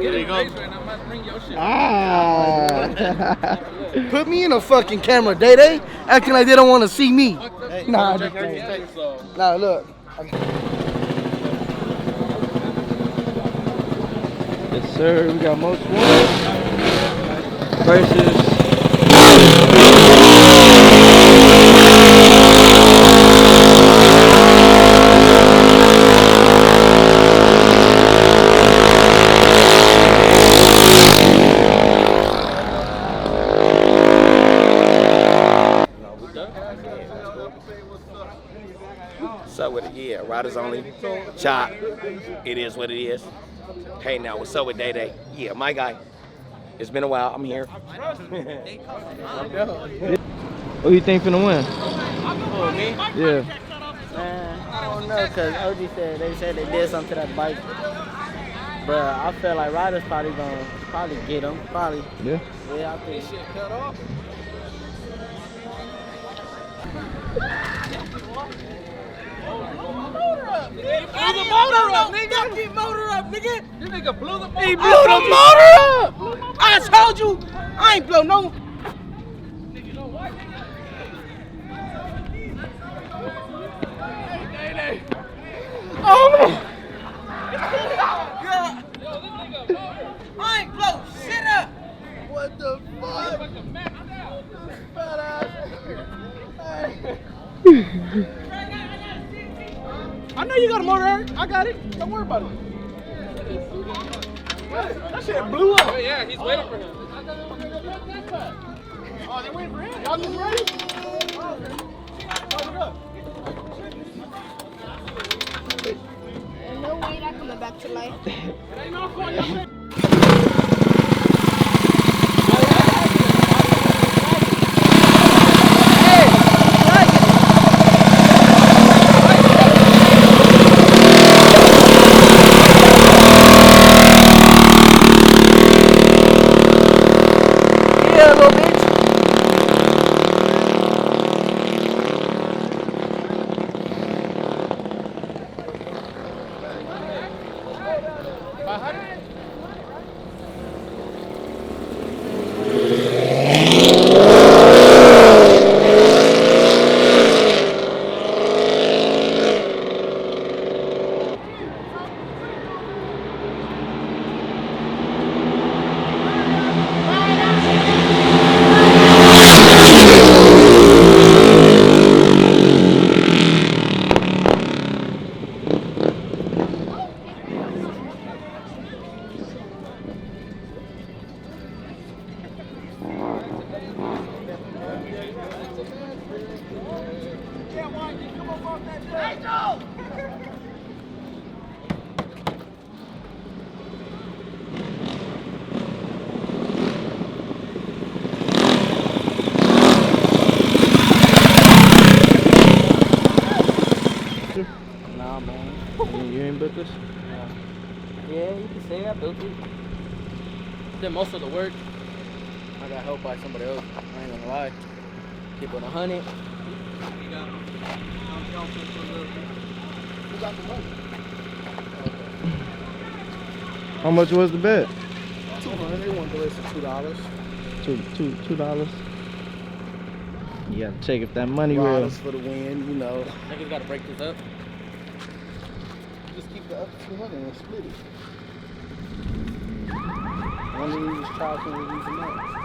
There you go. Ah. Put me in a fucking camera, Day, acting like they don't want to see me. Nah, nah, look. Yes, sir. We got most wanted versus. What's up with it? Yeah, Ridaz Only. Chop. It is what it is. Hey now, what's up with DaeDae? Yeah, my guy. It's been a while. I'm here. Who you think finna win? Oh, me? Yeah. Man, I don't know, cause OG said they did something to that bike. But I feel like Riders probably gonna get him. Probably. Yeah. Yeah, I think. Blew the motor up, nigga. Fucking motor up, nigga. This nigga blew the motor up. He blew the motor up. I told you, I ain't blow no. Oh man. I ain't blow shit up. What the fuck? I know you got a motor. I got it. Don't worry about it. That shit blew up. Oh, yeah, he's waiting for him. Oh, they waiting for him. Y'all just ready? Oh, okay. Start it up. There's no way that coming back to life. It ain't no fun. Y'all ready? Nah, man. You ain't built this? Yeah, you can say I built it. Did most of the work. I got help by somebody else. I ain't gonna lie. Keep it 100. How much was the bet? 200. They want to list for $2. $2. You gotta check if that money real. $2 for the win, you know. Niggas gotta break this up. Just keep the up 200 and split it. One of these is charging with these amounts.